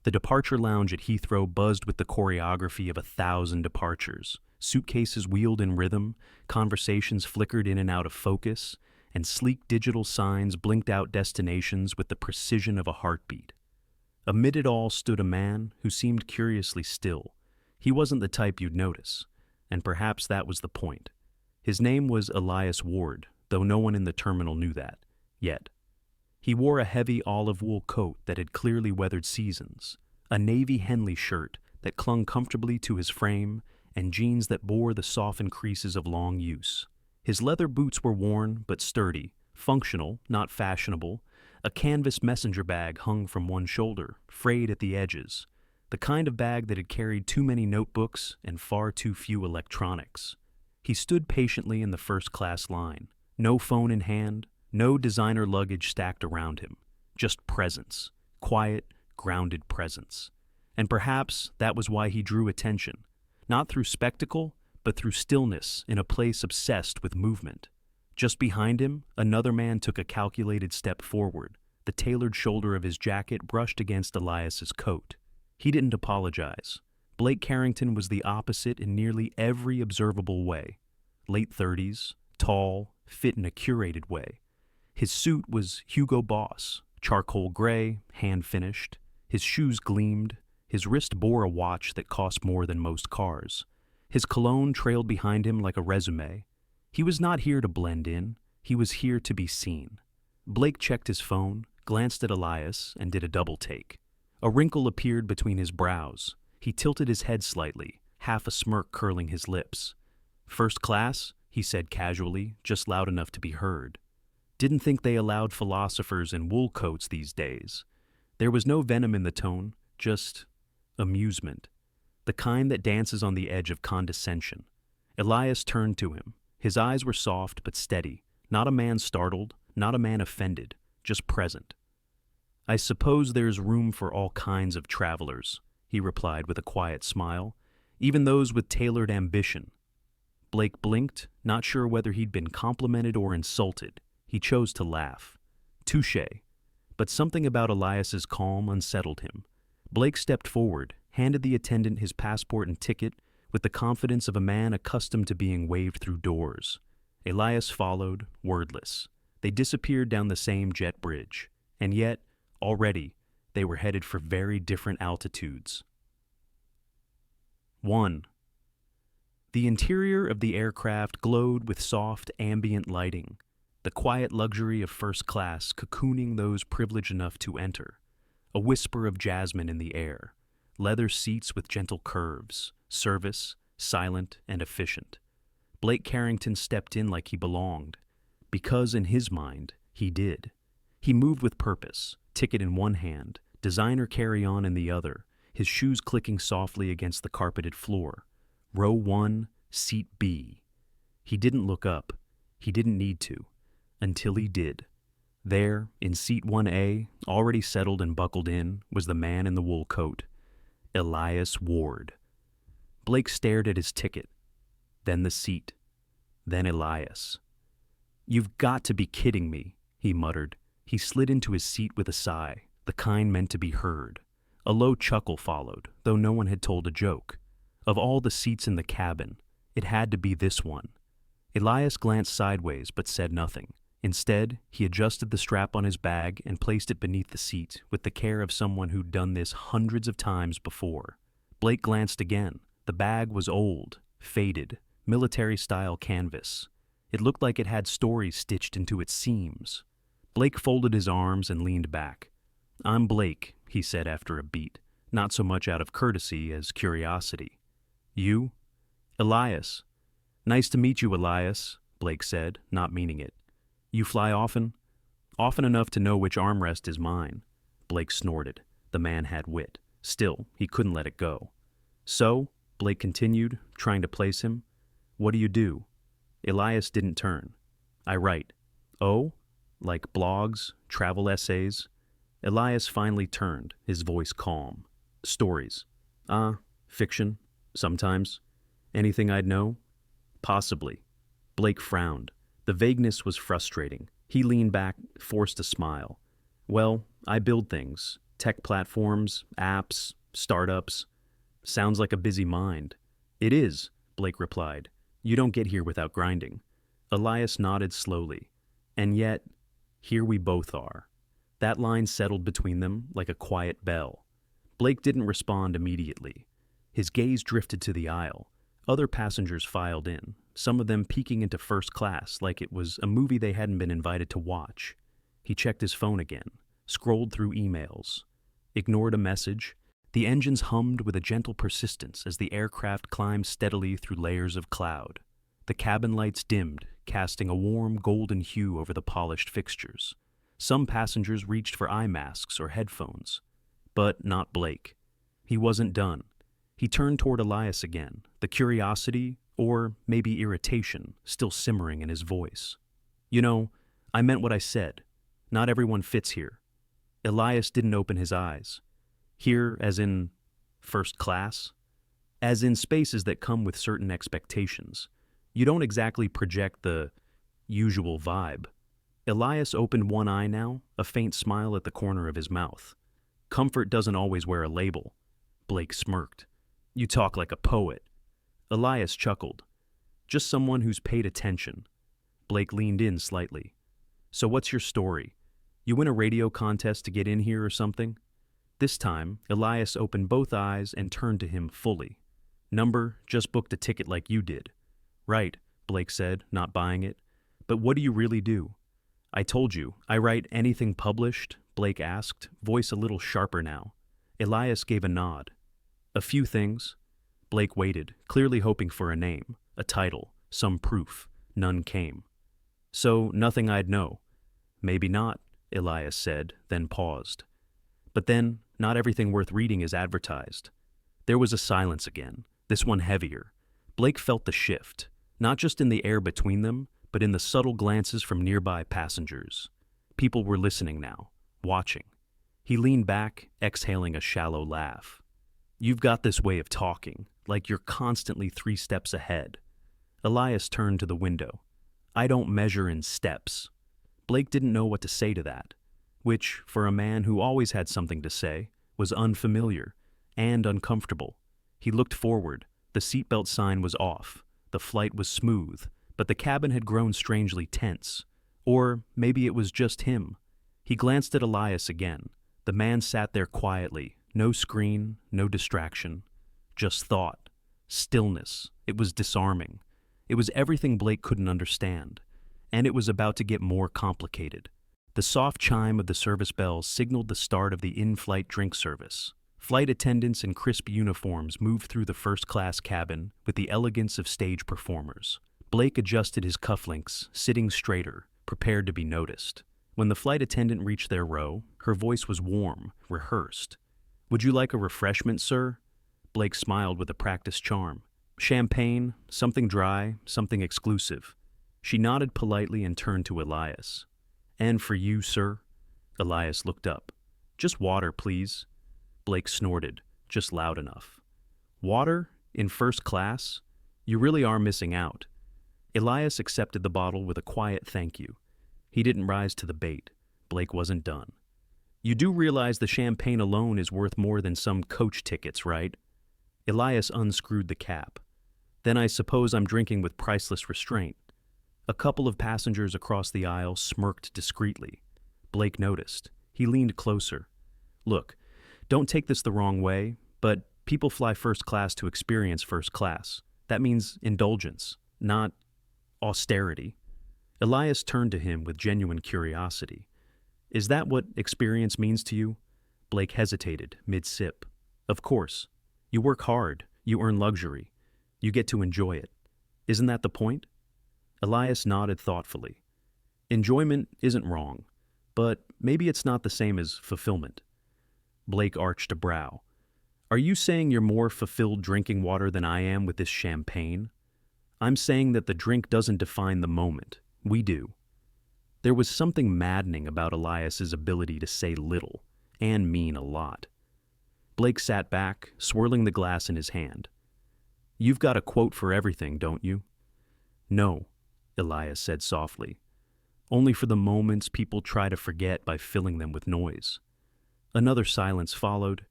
The departure lounge at Heathrow buzzed with the choreography of 1,000 departures. Suitcases wheeled in rhythm, conversations flickered in and out of focus, and sleek digital signs blinked out destinations with the precision of a heartbeat. Amid it all stood a man who seemed curiously still. He wasn't the type you'd notice, and perhaps that was the point. His name was Elias Ward, though no one in the terminal knew that, yet. He wore a heavy olive wool coat that had clearly weathered seasons, a navy Henley shirt that clung comfortably to his frame, and jeans that bore the softened creases of long use. His leather boots were worn but sturdy, functional, not fashionable. A canvas messenger bag hung from one shoulder, frayed at the edges, the kind of bag that had carried too many notebooks and far too few electronics. He stood patiently in the first-class line, no phone in hand, no designer luggage stacked around him, just presence, quiet, grounded presence. And perhaps that was why he drew attention, not through spectacle, but through stillness in a place obsessed with movement. Just behind him, another man took a calculated step forward. The tailored shoulder of his jacket brushed against Elias's coat. He didn't apologize. Blake Carrington was the opposite in nearly every observable way. Late 30s, tall, fit in a curated way. His suit was Hugo Boss, charcoal gray, hand-finished. His shoes gleamed. His wrist bore a watch that cost more than most cars. His cologne trailed behind him like a resume. He was not here to blend in. He was here to be seen. Blake checked his phone, glanced at Elias, and did a double take. A wrinkle appeared between his brows. He tilted his head slightly, half a smirk curling his lips. "First class?" he said casually, just loud enough to be heard. Didn't think they allowed philosophers in wool coats these days. There was no venom in the tone, just amusement. The kind that dances on the edge of condescension. Elias turned to him. His eyes were soft but steady, not a man startled, not a man offended, just present. "I suppose there's room for all kinds of travelers," he replied with a quiet smile, "even those with tailored ambition." Blake blinked, not sure whether he'd been complimented or insulted. He chose to laugh. Touché. But something about Elias's calm unsettled him. Blake stepped forward, handed the attendant his passport and ticket with the confidence of a man accustomed to being waved through doors. Elias followed, wordless. They disappeared down the same jet bridge, and yet, already, they were headed for very different altitudes. 1. The interior of the aircraft glowed with soft, ambient lighting, the quiet luxury of first class cocooning those privileged enough to enter. A whisper of jasmine in the air, leather seats with gentle curves, service, silent and efficient. Blake Carrington stepped in like he belonged, because in his mind, he did. He moved with purpose, ticket in one hand, designer carry-on in the other, his shoes clicking softly against the carpeted floor. Row 1, seat B. He didn't look up. He didn't need to. Until he did. There, in seat 1A, already settled and buckled in, was the man in the wool coat. Elias Ward. Blake stared at his ticket, then the seat, then Elias. "You've got to be kidding me," he muttered. He slid into his seat with a sigh, the kind meant to be heard. A low chuckle followed, though no one had told a joke. Of all the seats in the cabin, it had to be this one. Elias glanced sideways but said nothing. Instead, he adjusted the strap on his bag and placed it beneath the seat with the care of someone who'd done this hundreds of times before. Blake glanced again. The bag was old, faded, military-style canvas. It looked like it had stories stitched into its seams. Blake folded his arms and leaned back. "I'm Blake," he said after a beat, not so much out of courtesy as curiosity. "You?" "Elias." "Nice to meet you, Elias," Blake said, not meaning it. "You fly often?" "Often enough to know which armrest is mine." Blake snorted. The man had wit. Still, he couldn't let it go. "So," Blake continued, trying to place him, "what do you do?" Elias didn't turn. "I write." "Oh? Like blogs, travel essays?" Elias finally turned, his voice calm. "Stories." Fiction. Sometimes." "Anything I'd know?" "Possibly." Blake frowned. The vagueness was frustrating. He leaned back, forced a smile. "Well, I build things. Tech platforms, apps, startups. Sounds like a busy mind. It is, Blake replied. You don't get here without grinding. Elias nodded slowly. And yet, here we both are. That line settled between them like a quiet bell. Blake didn't respond immediately. His gaze drifted to the aisle. Other passengers filed in, some of them peeking into first class like it was a movie they hadn't been invited to watch. He checked his phone again, scrolled through emails, ignored a message. The engines hummed with a gentle persistence as the aircraft climbed steadily through layers of cloud. The cabin lights dimmed, casting a warm golden hue over the polished fixtures. Some passengers reached for eye masks or headphones. But not Blake. He wasn't done. He turned toward Elias again, the curiosity, or maybe irritation, still simmering in his voice. You know, I meant what I said. Not everyone fits here. Elias didn't open his eyes. Here, as in first class? As in spaces that come with certain expectations. You don't exactly project the usual vibe. Elias opened one eye now, a faint smile at the corner of his mouth. Comfort doesn't always wear a label. Blake smirked. You talk like a poet. Elias chuckled. Just someone who's paid attention. Blake leaned in slightly. So what's your story? You win a radio contest to get in here or something? This time, Elias opened both eyes and turned to him fully. Number, just booked a ticket like you did. Right, Blake said, not buying it. But what do you really do? I told you, I write anything published, Blake asked, voice a little sharper now. Elias gave a nod. A few things. Blake waited, clearly hoping for a name, a title, some proof. None came. So, nothing I'd know. Maybe not, Elias said, then paused. But then, not everything worth reading is advertised. There was a silence again, this one heavier. Blake felt the shift, not just in the air between them, but in the subtle glances from nearby passengers. People were listening now, watching. He leaned back, exhaling a shallow laugh. You've got this way of talking, like you're constantly 3 steps ahead. Elias turned to the window. I don't measure in steps. Blake didn't know what to say to that, which, for a man who always had something to say, was unfamiliar and uncomfortable. He looked forward. The seatbelt sign was off. The flight was smooth, but the cabin had grown strangely tense. Or maybe it was just him. He glanced at Elias again. The man sat there quietly, no screen, no distraction. Just thought. Stillness. It was disarming. It was everything Blake couldn't understand. And it was about to get more complicated. The soft chime of the service bells signaled the start of the in-flight drink service. Flight attendants in crisp uniforms moved through the first-class cabin with the elegance of stage performers. Blake adjusted his cufflinks, sitting straighter, prepared to be noticed. When the flight attendant reached their row, her voice was warm, rehearsed. Would you like a refreshment, sir? Blake smiled with a practiced charm. Champagne, something dry, something exclusive. She nodded politely and turned to Elias. And for you, sir? Elias looked up. Just water, please. Blake snorted, just loud enough. Water? In first class? You really are missing out. Elias accepted the bottle with a quiet thank you. He didn't rise to the bait. Blake wasn't done. You do realize the champagne alone is worth more than some coach tickets, right? Elias unscrewed the cap. Then I suppose I'm drinking with priceless restraint. A couple of passengers across the aisle smirked discreetly. Blake noticed. He leaned closer. Look, don't take this the wrong way, but people fly first class to experience first class. That means indulgence, not austerity. Elias turned to him with genuine curiosity. Is that what experience means to you? Blake hesitated, mid-sip. Of course. You work hard. You earn luxury. You get to enjoy it. Isn't that the point? Elias nodded thoughtfully. Enjoyment isn't wrong, but maybe it's not the same as fulfillment. Blake arched a brow. Are you saying you're more fulfilled drinking water than I am with this champagne? I'm saying that the drink doesn't define the moment. We do. There was something maddening about Elias's ability to say little and mean a lot. Blake sat back, swirling the glass in his hand. You've got a quote for everything, don't you? No, Elias said softly. Only for the moments people try to forget by filling them with noise. Another silence followed.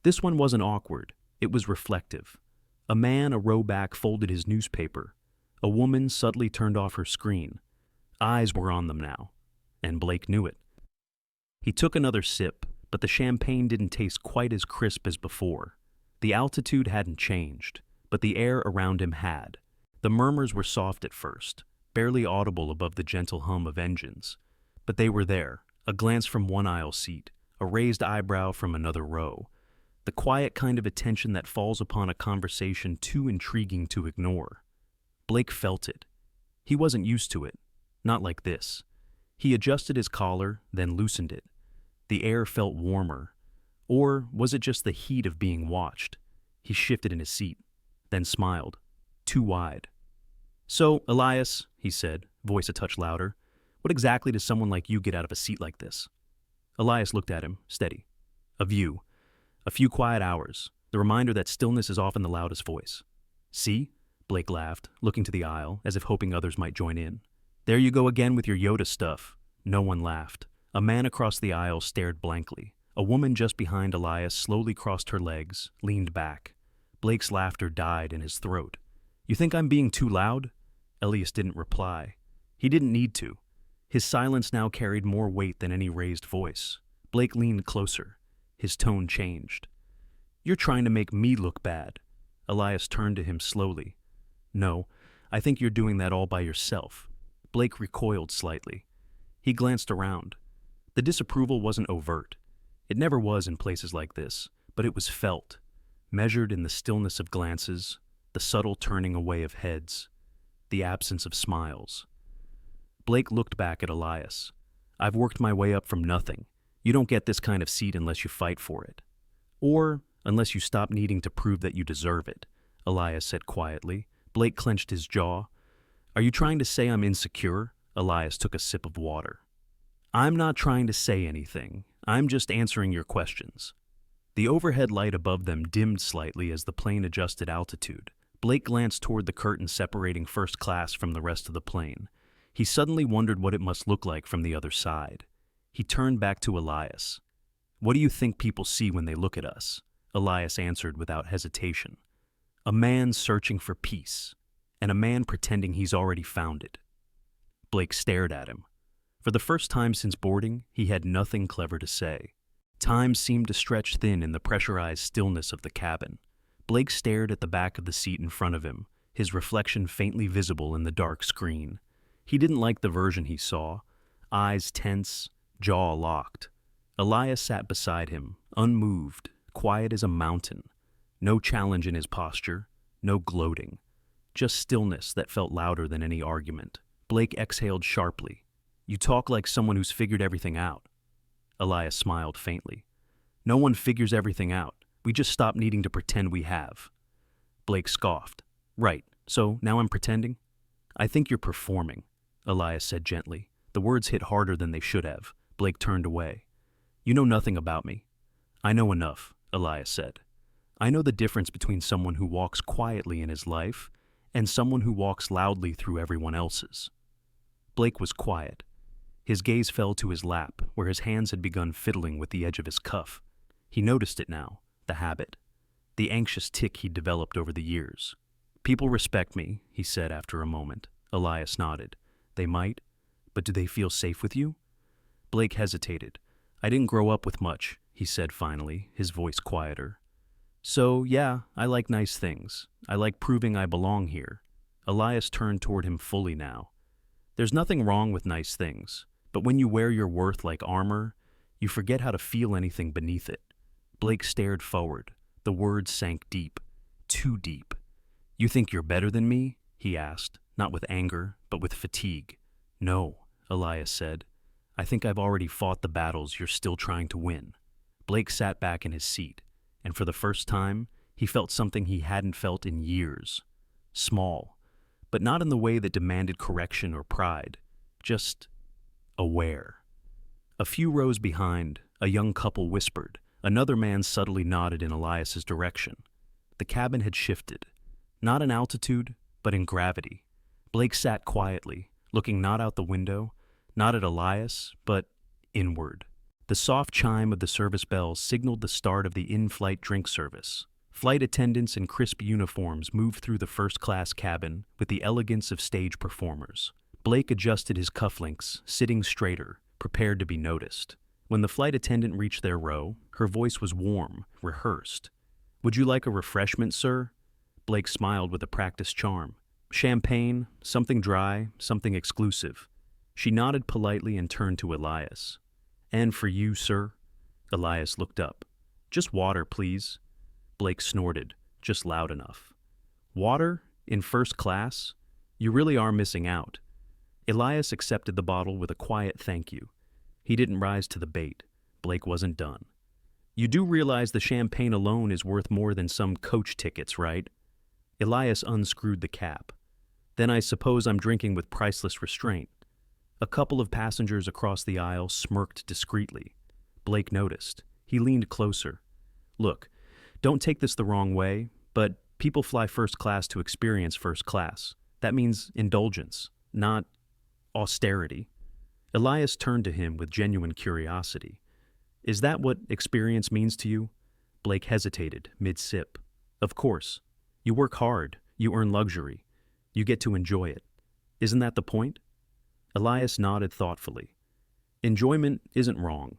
This one wasn't awkward. It was reflective. A man, a row back, folded his newspaper. A woman subtly turned off her screen. Eyes were on them now, and Blake knew it. He took another sip, but the champagne didn't taste quite as crisp as before. The altitude hadn't changed, but the air around him had. The murmurs were soft at first, barely audible above the gentle hum of engines. But they were there, a glance from one aisle seat, a raised eyebrow from another row. The quiet kind of attention that falls upon a conversation too intriguing to ignore. Blake felt it. He wasn't used to it. Not like this. He adjusted his collar, then loosened it. The air felt warmer. Or was it just the heat of being watched? He shifted in his seat, then smiled. Too wide. "So, Elias," he said, voice a touch louder, "what exactly does someone like you get out of a seat like this?" Elias looked at him, steady. "A view. A few quiet hours. The reminder that stillness is often the loudest voice." "See?" Blake laughed, looking to the aisle, as if hoping others might join in. "There you go again with your Yoda stuff." No one laughed. A man across the aisle stared blankly. A woman just behind Elias slowly crossed her legs, leaned back. Blake's laughter died in his throat. "You think I'm being too loud?" Elias didn't reply. He didn't need to. His silence now carried more weight than any raised voice. Blake leaned closer. His tone changed. "You're trying to make me look bad." Elias turned to him slowly. "No, I think you're doing that all by yourself." Blake recoiled slightly. He glanced around. The disapproval wasn't overt. It never was in places like this, but it was felt, measured in the stillness of glances, the subtle turning away of heads, the absence of smiles. Blake looked back at Elias. "I've worked my way up from nothing. You don't get this kind of seat unless you fight for it. Or unless you stop needing to prove that you deserve it," Elias said quietly. Blake clenched his jaw. "Are you trying to say I'm insecure?" Elias took a sip of water. "I'm not trying to say anything. I'm just answering your questions." The overhead light above them dimmed slightly as the plane adjusted altitude. Blake glanced toward the curtain separating first class from the rest of the plane. He suddenly wondered what it must look like from the other side. He turned back to Elias. "What do you think people see when they look at us?" Elias answered without hesitation. "A man searching for peace, and a man pretending he's already found it." Blake stared at him. For the first time since boarding, he had nothing clever to say. Time seemed to stretch thin in the pressurized stillness of the cabin. Blake stared at the back of the seat in front of him, his reflection faintly visible in the dark screen. He didn't like the version he saw. Eyes tense, jaw locked. Elias sat beside him, unmoved, quiet as a mountain. No challenge in his posture, no gloating. Just stillness that felt louder than any argument. Blake exhaled sharply. "You talk like someone who's figured everything out." Elias smiled faintly. "No one figures everything out. We just stop needing to pretend we have." Blake scoffed. "Right, so now I'm pretending?" "I think you're performing," Elias said gently. The words hit harder than they should have. Blake turned away. "You know nothing about me." "I know enough," Elias said. "I know the difference between someone who walks quietly in his life and someone who walks loudly through everyone else's." Blake was quiet. His gaze fell to his lap, where his hands had begun fiddling with the edge of his cuff. He noticed it now, the habit, the anxious tic he'd developed over the years. "People respect me," he said after a moment. Elias nodded. "They might, but do they feel safe with you?" Blake hesitated. "I didn't grow up with much," he said finally, his voice quieter. "So, yeah, I like nice things. I like proving I belong here." Elias turned toward him fully now. "There's nothing wrong with nice things. But when you wear your worth like armor, you forget how to feel anything beneath it." Blake stared forward. The words sank deep, too deep. "You think you're better than me?" he asked, not with anger, but with fatigue. "No," Elias said. "I think I've already fought the battles you're still trying to win." Blake sat back in his seat, and for the first time, he felt something he hadn't felt in years. Small, but not in the way that demanded correction or pride. Just aware. A few rows behind, a young couple whispered. Another man subtly nodded in Elias's direction. The cabin had shifted, not in altitude, but in gravity. Blake sat quietly, looking not out the window, not at Elias, but inward. The soft chime of the service bells signaled the start of the in-flight drink service. Flight attendants in crisp uniforms moved through the first-class cabin with the elegance of stage performers. Blake adjusted his cufflinks, sitting straighter, prepared to be noticed. When the flight attendant reached their row, her voice was warm, rehearsed. "Would you like a refreshment, sir?" Blake smiled with a practiced charm. "Champagne, something dry, something exclusive." She nodded politely and turned to Elias. "And for you, sir?" Elias looked up. "Just water, please." Blake snorted, just loud enough. "Water? In first class? You really are missing out." Elias accepted the bottle with a quiet thank you. He didn't rise to the bait. Blake wasn't done. "You do realize the champagne alone is worth more than some coach tickets, right?" Elias unscrewed the cap. "Then I suppose I'm drinking with priceless restraint." A couple of passengers across the aisle smirked discreetly. Blake noticed. He leaned closer. "Look, don't take this the wrong way, but people fly first class to experience first class. That means indulgence, not austerity." Elias turned to him with genuine curiosity. "Is that what experience means to you?" Blake hesitated, mid-sip. "Of course. You work hard, you earn luxury. You get to enjoy it. Isn't that the point?" Elias nodded thoughtfully. "Enjoyment isn't wrong,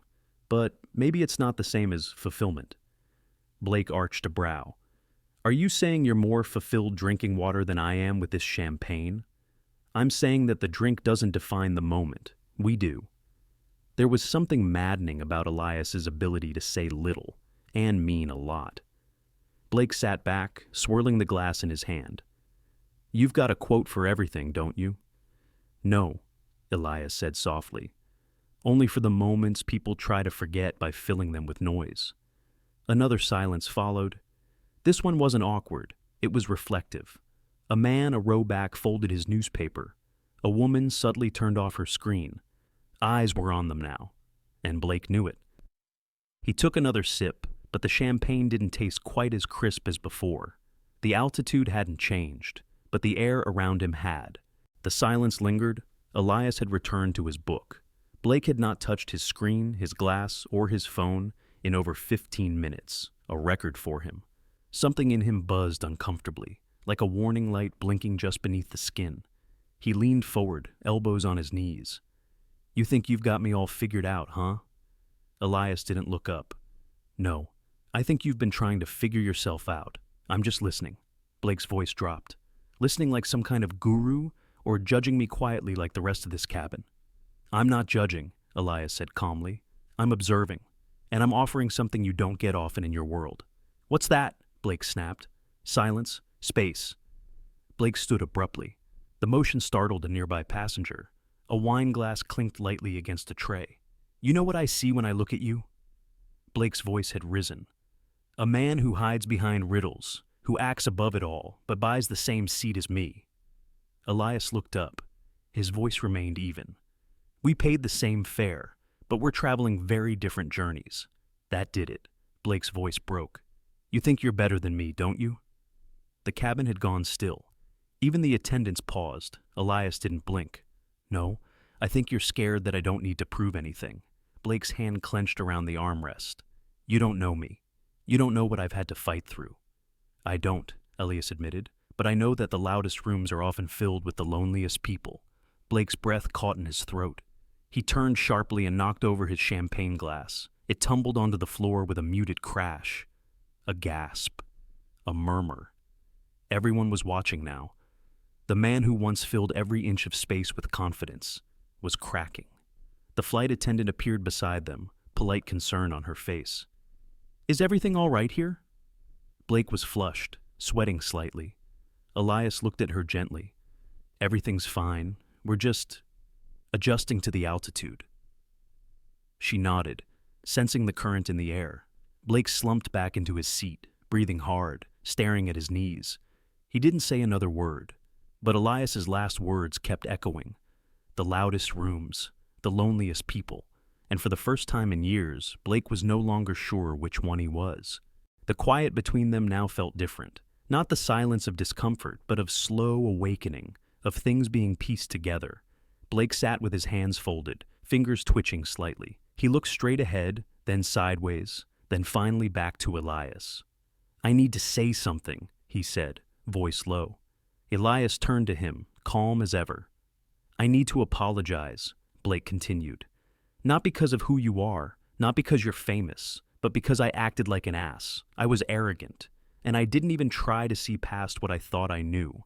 but maybe it's not the same as fulfillment." Blake arched a brow. "Are you saying you're more fulfilled drinking water than I am with this champagne?" "I'm saying that the drink doesn't define the moment. We do." There was something maddening about Elias's ability to say little and mean a lot. Blake sat back, swirling the glass in his hand. "You've got a quote for everything, don't you?" "No," Elias said softly. "Only for the moments people try to forget by filling them with noise." Another silence followed. This one wasn't awkward. It was reflective. A man a row back folded his newspaper. A woman subtly turned off her screen. Eyes were on them now, and Blake knew it. He took another sip, but the champagne didn't taste quite as crisp as before. The altitude hadn't changed, but the air around him had. The silence lingered. Elias had returned to his book. Blake had not touched his screen, his glass, or his phone in over 15 minutes, a record for him. Something in him buzzed uncomfortably, like a warning light blinking just beneath the skin. He leaned forward, elbows on his knees. "You think you've got me all figured out, huh?" Elias didn't look up. "No, I think you've been trying to figure yourself out. I'm just listening." Blake's voice dropped. "Listening like some kind of guru, or judging me quietly like the rest of this cabin?" "I'm not judging," Elias said calmly. "I'm observing, and I'm offering something you don't get often in your world." "What's that?" Blake snapped. "Silence. Space." Blake stood abruptly. The motion startled a nearby passenger. A wine glass clinked lightly against a tray. "You know what I see when I look at you?" Blake's voice had risen. "A man who hides behind riddles, who acts above it all, but buys the same seat as me." Elias looked up. His voice remained even. "We paid the same fare, but we're traveling very different journeys." That did it. Blake's voice broke. "You think you're better than me, don't you?" The cabin had gone still. Even the attendants paused. Elias didn't blink. "No, I think you're scared that I don't need to prove anything." Blake's hand clenched around the armrest. "You don't know me. You don't know what I've had to fight through." "I don't," Elias admitted, "but I know that the loudest rooms are often filled with the loneliest people." Blake's breath caught in his throat. He turned sharply and knocked over his champagne glass. It tumbled onto the floor with a muted crash. A gasp. A murmur. Everyone was watching now. The man who once filled every inch of space with confidence was cracking. The flight attendant appeared beside them, polite concern on her face. "Is everything all right here?" Blake was flushed, sweating slightly. Elias looked at her gently. "Everything's fine. We're just adjusting to the altitude." She nodded, sensing the current in the air. Blake slumped back into his seat, breathing hard, staring at his knees. He didn't say another word, but Elias's last words kept echoing. The loudest rooms, the loneliest people, and for the first time in years, Blake was no longer sure which one he was. The quiet between them now felt different. Not the silence of discomfort, but of slow awakening, of things being pieced together. Blake sat with his hands folded, fingers twitching slightly. He looked straight ahead, then sideways, then finally back to Elias. "I need to say something," he said, voice low. Elias turned to him, calm as ever. "I need to apologize," Blake continued. "Not because of who you are, not because you're famous, but because I acted like an ass. I was arrogant, and I didn't even try to see past what I thought I knew."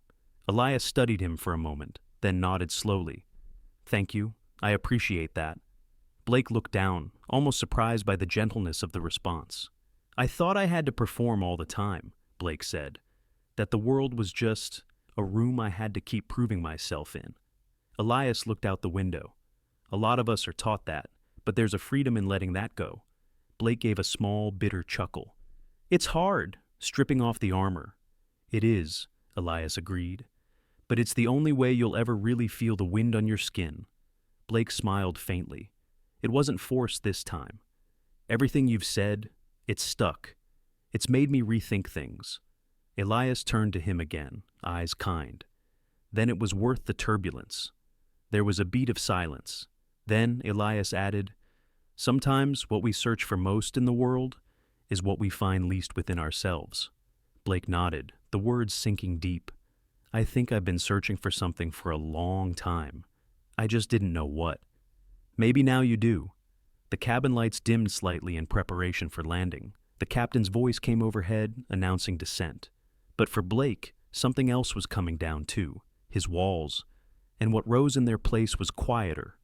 Elias studied him for a moment, then nodded slowly. "Thank you. I appreciate that." Blake looked down, almost surprised by the gentleness of the response. "I thought I had to perform all the time," Blake said. "That the world was just a room I had to keep proving myself in." Elias looked out the window. "A lot of us are taught that, but there's a freedom in letting that go." Blake gave a small, bitter chuckle. "It's hard, stripping off the armor." "It is," Elias agreed. "But it's the only way you'll ever really feel the wind on your skin." Blake smiled faintly. "It wasn't forced this time. Everything you've said, it's stuck. It's made me rethink things." Elias turned to him again, eyes kind. "Then it was worth the turbulence." There was a beat of silence. Then Elias added, "Sometimes what we search for most in the world is what we find least within ourselves." Blake nodded, the words sinking deep. "I think I've been searching for something for a long time. I just didn't know what." "Maybe now you do." The cabin lights dimmed slightly in preparation for landing. The captain's voice came overhead, announcing descent. But for Blake, something else was coming down too, his walls, and what rose in their place was quieter,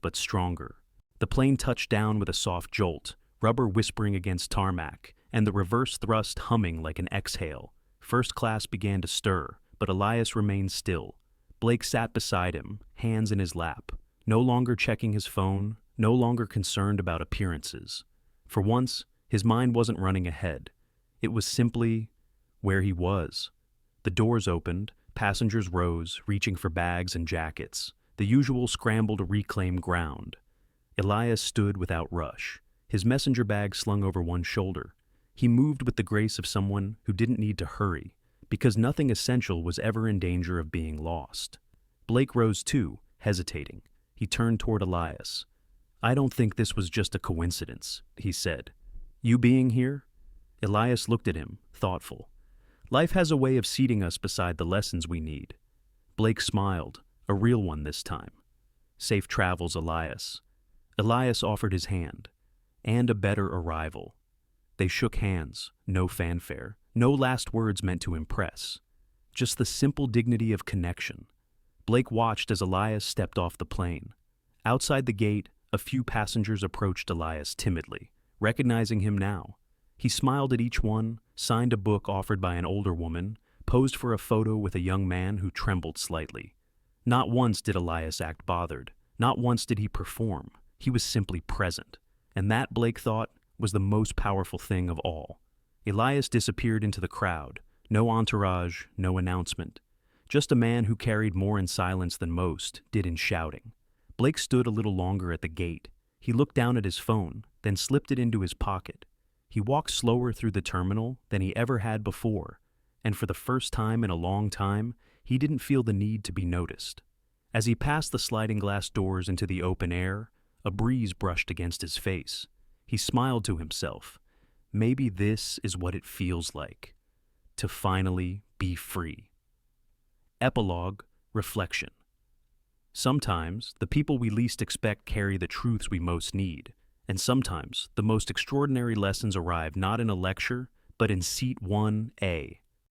but stronger. The plane touched down with a soft jolt, rubber whispering against tarmac, and the reverse thrust humming like an exhale. First class began to stir, but Elias remained still. Blake sat beside him, hands in his lap, no longer checking his phone, no longer concerned about appearances. For once, his mind wasn't running ahead. It was simply where he was. The doors opened, passengers rose, reaching for bags and jackets, the usual scramble to reclaim ground. Elias stood without rush, his messenger bag slung over one shoulder. He moved with the grace of someone who didn't need to hurry, because nothing essential was ever in danger of being lost. Blake rose too, hesitating. He turned toward Elias. "I don't think this was just a coincidence," he said. "You being here?" Elias looked at him, thoughtful. "Life has a way of seating us beside the lessons we need." Blake smiled, a real one this time. "Safe travels, Elias." Elias offered his hand. "And a better arrival." They shook hands, no fanfare, no last words meant to impress. Just the simple dignity of connection. Blake watched as Elias stepped off the plane. Outside the gate, a few passengers approached Elias timidly, recognizing him now. He smiled at each one, signed a book offered by an older woman, posed for a photo with a young man who trembled slightly. Not once did Elias act bothered. Not once did he perform. He was simply present. And that, Blake thought, was the most powerful thing of all. Elias disappeared into the crowd. No entourage, no announcement. Just a man who carried more in silence than most did in shouting. Blake stood a little longer at the gate. He looked down at his phone, then slipped it into his pocket. He walked slower through the terminal than he ever had before, and for the first time in a long time, he didn't feel the need to be noticed. As he passed the sliding glass doors into the open air, a breeze brushed against his face. He smiled to himself. Maybe this is what it feels like, to finally be free. Epilogue, reflection. Sometimes, the people we least expect carry the truths we most need, and sometimes, the most extraordinary lessons arrive not in a lecture, but in Seat 1A.